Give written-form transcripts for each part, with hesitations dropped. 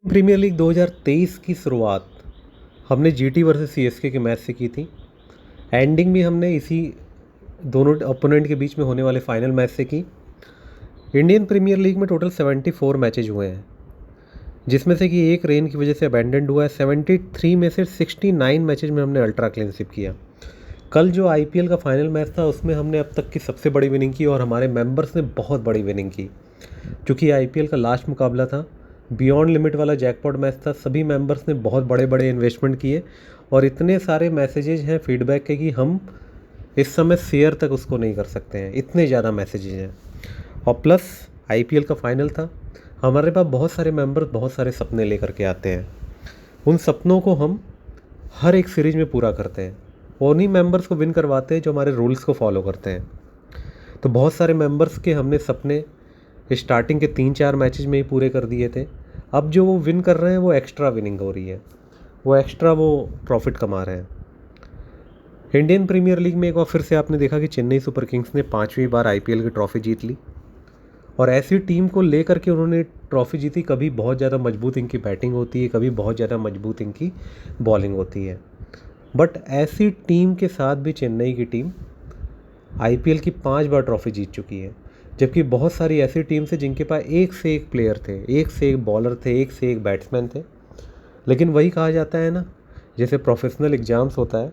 Premiere league 2023 की शुरुआत हमने जीटी वर्सेस सीएसके के मैच से की थी। एंडिंग भी हमने इसी दोनों ओपोनेंट के बीच में होने वाले फाइनल मैच से की। इंडियन प्रीमियर लीग में टोटल 74 मैचेज हुए हैं, जिसमें से कि एक रेन की वजह से अबैंडन्ड हुआ है। 73 में से 69 मैचेज में हमने अल्ट्रा क्लीनशिप किया। कल जो आईपीएल का फाइनल मैच था उसमें हमने अब तक की सबसे बड़ी विनिंग की और हमारे मेंबर्स ने बहुत बड़ी विनिंग की, क्योंकि आईपीएल का लास्ट मुकाबला था, बियॉन्ड लिमिट वाला जैकपॉट मैच था। सभी मेंबर्स ने बहुत बड़े बड़े इन्वेस्टमेंट किए और इतने सारे मैसेजेज हैं फीडबैक के कि हम इस समय शेयर तक उसको नहीं कर सकते हैं, इतने ज़्यादा मैसेजेज हैं। और प्लस आईपीएल का फाइनल था। हमारे पास बहुत सारे मेंबर्स बहुत सारे सपने लेकर के आते हैं। उन सपनों को हम हर एक सीरीज में पूरा करते हैं और उन्हीं मेंबर्स को विन करवाते हैं जो हमारे रूल्स को फॉलो करते हैं। तो बहुत सारे मेंबर्स के हमने सपने स्टार्टिंग के 3-4 मैचेज में ही पूरे कर दिए थे। अब जो वो विन कर रहे हैं वो एक्स्ट्रा विनिंग हो रही है, वो एक्स्ट्रा वो प्रॉफिट कमा रहे हैं। इंडियन प्रीमियर लीग में एक बार फिर से आपने देखा कि चेन्नई सुपर किंग्स ने 5वीं बार आईपीएल की ट्रॉफ़ी जीत ली और ऐसी टीम को लेकर के उन्होंने ट्रॉफ़ी जीती। कभी बहुत ज़्यादा मजबूत इनकी बैटिंग होती है, कभी बहुत ज़्यादा मजबूत इनकी बॉलिंग होती है, बट ऐसी टीम के साथ भी चेन्नई की टीम आईपीएल की 5 बार ट्रॉफ़ी जीत चुकी है। जबकि बहुत सारी ऐसी टीम्स हैं जिनके पास एक से एक प्लेयर थे, एक से एक बॉलर थे, एक से एक बैट्समैन थे। लेकिन वही कहा जाता है ना, जैसे प्रोफेशनल एग्ज़ाम्स होता है,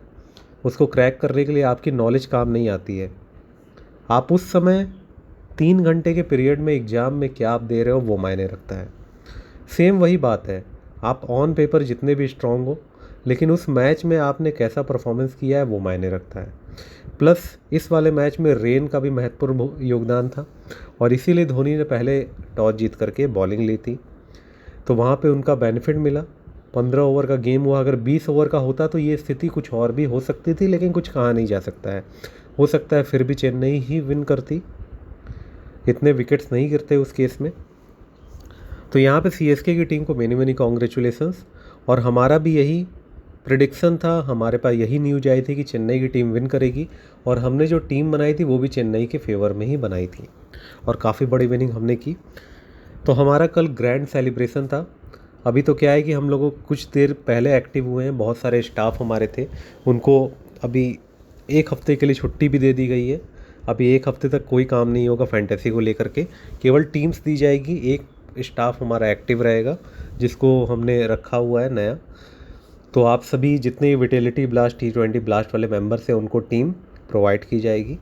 उसको क्रैक करने के लिए आपकी नॉलेज काम नहीं आती है। आप उस समय 3 घंटे के पीरियड में एग्ज़ाम में क्या आप दे रहे हो वो मायने रखता है। सेम वही बात है, आप ऑन पेपर जितने भी स्ट्रॉन्ग हो, लेकिन उस मैच में आपने कैसा परफॉर्मेंस किया है वो मायने रखता है। प्लस इस वाले मैच में रेन का भी महत्वपूर्ण योगदान था और इसीलिए धोनी ने पहले टॉस जीत करके बॉलिंग ली थी, तो वहाँ पे उनका बेनिफिट मिला। 15 ओवर का गेम हुआ, अगर 20 ओवर का होता तो ये स्थिति कुछ और भी हो सकती थी, लेकिन कुछ कहा नहीं जा सकता है। हो सकता है फिर भी चेन्नई ही विन करती, इतने विकेट्स नहीं गिरते उस केस में। तो यहाँ पे सीएसके की टीम को मेनी मेनी कॉन्ग्रेचुलेसन्स। और हमारा भी यही प्रिडिक्शन था, हमारे पास यही न्यूज आई थी कि चेन्नई की टीम विन करेगी और हमने जो टीम बनाई थी वो भी चेन्नई के फेवर में ही बनाई थी और काफ़ी बड़ी विनिंग हमने की। तो हमारा कल ग्रैंड सेलिब्रेशन था। अभी तो क्या है कि हम लोगों को कुछ देर पहले एक्टिव हुए हैं, बहुत सारे स्टाफ हमारे थे, उनको अभी 1 हफ्ते के लिए छुट्टी भी दे दी गई है। अभी 1 हफ्ते तक कोई काम नहीं होगा फैंटेसी को लेकर के, केवल टीम्स दी जाएगी। एक स्टाफ हमारा एक्टिव रहेगा जिसको हमने रखा हुआ है नया। तो आप सभी जितने विटेलिटी ब्लास्ट T20 ब्लास्ट वाले मेंबर्स हैं उनको टीम प्रोवाइड की जाएगी।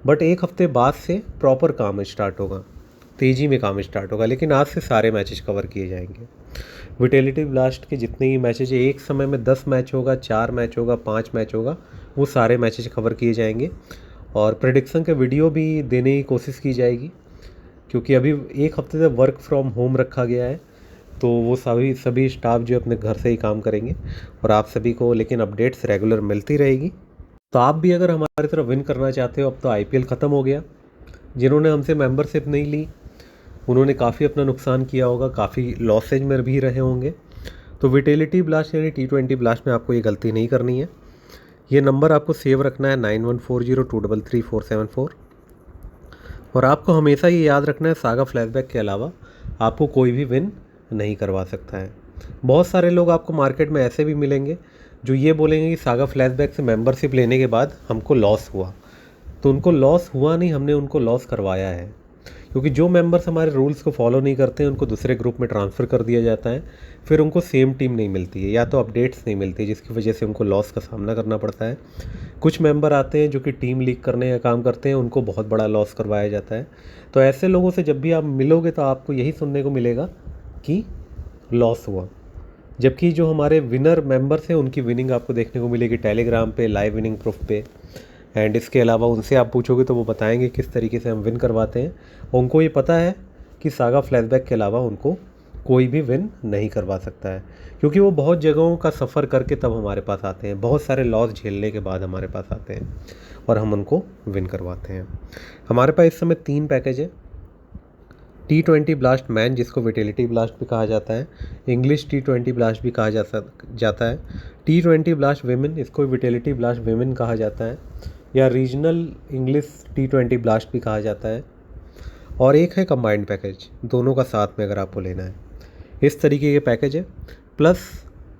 बट 1 हफ्ते बाद से प्रॉपर काम स्टार्ट होगा, तेज़ी में काम स्टार्ट होगा, लेकिन आज से सारे मैचेस कवर किए जाएंगे। विटेलिटी ब्लास्ट के जितने ही मैचेज, एक समय में 10 मैच होगा, 4 मैच होगा, 5 मैच होगा, वो सारे मैचेज कवर किए जाएंगे और प्रेडिक्शन के वीडियो भी देने की कोशिश की जाएगी, क्योंकि अभी 1 हफ्ते से वर्क फ्रॉम होम रखा गया है। तो वो सभी स्टाफ जो अपने घर से ही काम करेंगे और आप सभी को लेकिन अपडेट्स रेगुलर मिलती रहेगी। तो आप भी अगर हमारी तरफ विन करना चाहते हो, अब तो आईपीएल ख़त्म हो गया, जिन्होंने हमसे मेंबरशिप नहीं ली उन्होंने काफ़ी अपना नुकसान किया होगा, काफ़ी लॉसेज में भी रहे होंगे। तो विटेलिटी ब्लास्ट यानी T20 ब्लास्ट में आपको ये गलती नहीं करनी है। ये नंबर आपको सेव रखना है 9140233474 और आपको हमेशा ये याद रखना है, सागा फ्लैशबैक के अलावा आपको कोई भी विन नहीं करवा सकता है। बहुत सारे लोग आपको मार्केट में ऐसे भी मिलेंगे जो ये बोलेंगे कि सागा फ्लैशबैक से मेंबरशिप लेने के बाद हमको लॉस हुआ। तो उनको लॉस हुआ नहीं, हमने उनको लॉस करवाया है, क्योंकि जो मेंबर्स हमारे रूल्स को फॉलो नहीं करते हैं उनको दूसरे ग्रुप में ट्रांसफ़र कर दिया जाता है, फिर उनको सेम टीम नहीं मिलती है या तो अपडेट्स नहीं मिलती, जिसकी वजह से उनको लॉस का सामना करना पड़ता है। कुछ मेंबर आते हैं जो कि टीम लीक करने का काम करते हैं, उनको बहुत बड़ा लॉस करवाया जाता है। तो ऐसे लोगों से जब भी आप मिलोगे तो आपको यही सुनने को मिलेगा कि लॉस हुआ, जबकि जो हमारे विनर मेंबर्स हैं उनकी विनिंग आपको देखने को मिलेगी टेलीग्राम पे, लाइव विनिंग प्रूफ पे। एंड इसके अलावा उनसे आप पूछोगे तो वो बताएंगे किस तरीके से हम विन करवाते हैं। उनको ये पता है कि सागा फ्लैशबैक के अलावा उनको कोई भी विन नहीं करवा सकता है, क्योंकि वो बहुत जगहों का सफ़र करके तब हमारे पास आते हैं, बहुत सारे लॉस झेलने के बाद हमारे पास आते हैं और हम उनको विन करवाते हैं। हमारे पास इस समय 3 पैकेज है। T20 ब्लास्ट मैन, जिसको विटेलिटी ब्लास्ट भी कहा जाता है, इंग्लिश T20 ब्लास्ट भी कहा जाता है, T20 ब्लास्ट वेमेन, इसको विटेलिटी ब्लास्ट वेमेन कहा जाता है, या रीजनल इंग्लिश T20 ब्लास्ट भी कहा जाता है। और एक है कंबाइंड पैकेज, दोनों का साथ में अगर आपको लेना है। इस तरीके के पैकेज है। प्लस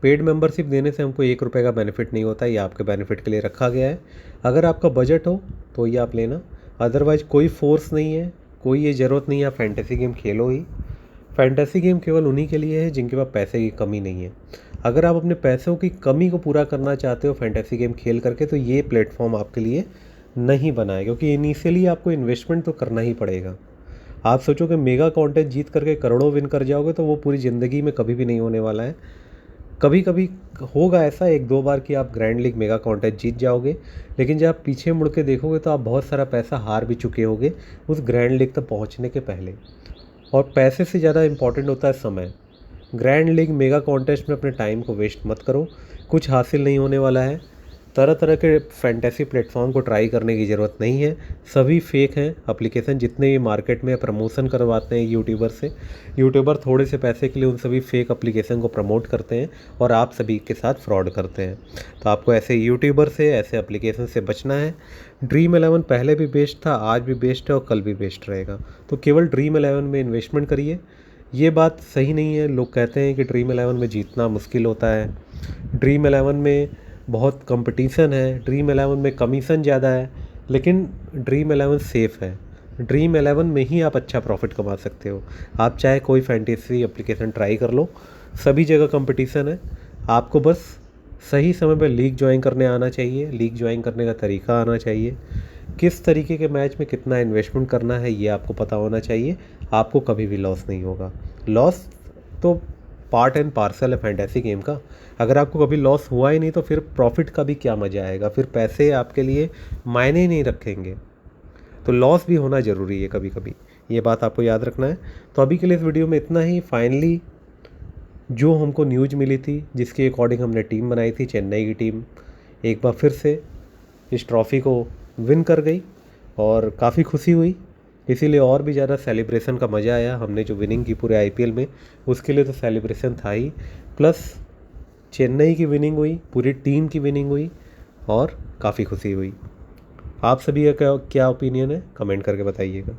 पेड मेंबरशिप देने से हमको 1 रुपये का बेनिफिट नहीं होता, ये आपके बेनिफिट के लिए रखा गया है। अगर आपका बजट हो तो ये आप लेना, अदरवाइज़ कोई फोर्स नहीं है, कोई ये ज़रूरत नहीं है आप फैंटेसी गेम खेलो ही। फैंटेसी गेम केवल उन्हीं के लिए है जिनके पास पैसे की कमी नहीं है। अगर आप अपने पैसों की कमी को पूरा करना चाहते हो फैंटेसी गेम खेल करके, तो ये प्लेटफॉर्म आपके लिए नहीं बना है, क्योंकि इनिशियली आपको इन्वेस्टमेंट तो करना ही पड़ेगा। आप सोचो कि मेगा कॉन्टेस्ट जीत करके करोड़ों विन कर जाओगे, तो वो पूरी ज़िंदगी में कभी भी नहीं होने वाला है। कभी कभी होगा ऐसा 1-2 बार कि आप ग्रैंड लीग मेगा कॉन्टेस्ट जीत जाओगे, लेकिन जब आप पीछे मुड़ के देखोगे तो आप बहुत सारा पैसा हार भी चुके होगे उस ग्रैंड लीग तक पहुंचने के पहले। और पैसे से ज़्यादा इम्पॉर्टेंट होता है समय। ग्रैंड लीग मेगा कॉन्टेस्ट में अपने टाइम को वेस्ट मत करो, कुछ हासिल नहीं होने वाला है। तरह तरह के फैंटेसी प्लेटफॉर्म को ट्राई करने की ज़रूरत नहीं है, सभी फेक हैं एप्लीकेशन। जितने भी मार्केट में प्रमोशन करवाते हैं यूट्यूबर से, यूट्यूबर थोड़े से पैसे के लिए उन सभी फेक एप्लीकेशन को प्रमोट करते हैं और आप सभी के साथ फ्रॉड करते हैं। तो आपको ऐसे यूट्यूबर से, ऐसे एप्लीकेशन से बचना है। ड्रीम 11 पहले भी बेस्ट था, आज भी बेस्ट है और कल भी बेस्ट रहेगा। तो केवल ड्रीम 11 में इन्वेस्टमेंट करिए। ये बात सही नहीं है, लोग कहते हैं कि ड्रीम 11 में जीतना मुश्किल होता है, ड्रीम 11 में बहुत कंपटीशन है, ड्रीम 11 में कमीशन ज़्यादा है, लेकिन ड्रीम 11 सेफ़ है। ड्रीम 11 में ही आप अच्छा प्रॉफिट कमा सकते हो। आप चाहे कोई फैंटेसी एप्लीकेशन ट्राई कर लो, सभी जगह कंपटीशन है। आपको बस सही समय पर लीग ज्वाइन करने आना चाहिए, लीग ज्वाइन करने का तरीका आना चाहिए, किस तरीके के मैच में कितना इन्वेस्टमेंट करना है ये आपको पता होना चाहिए। आपको कभी भी लॉस नहीं होगा। लॉस तो पार्ट एंड पार्सल है फैंटेसी गेम का। अगर आपको कभी लॉस हुआ ही नहीं तो फिर प्रॉफिट का भी क्या मज़ा आएगा, फिर पैसे आपके लिए मायने ही नहीं रखेंगे। तो लॉस भी होना ज़रूरी है कभी कभी, ये बात आपको याद रखना है। तो अभी के लिए इस वीडियो में इतना ही। फाइनली जो हमको न्यूज़ मिली थी, जिसके अकॉर्डिंग हमने टीम बनाई थी, चेन्नई की टीम एक बार फिर से इस ट्रॉफ़ी को विन कर गई और काफ़ी खुशी हुई। इसीलिए और भी ज़्यादा सेलिब्रेशन का मज़ा आया। हमने जो विनिंग की पूरे आईपीएल में, उसके लिए तो सेलिब्रेशन था ही, प्लस चेन्नई की विनिंग हुई, पूरी टीम की विनिंग हुई और काफ़ी खुशी हुई। आप सभी का क्या ओपिनियन है, कमेंट करके बताइएगा।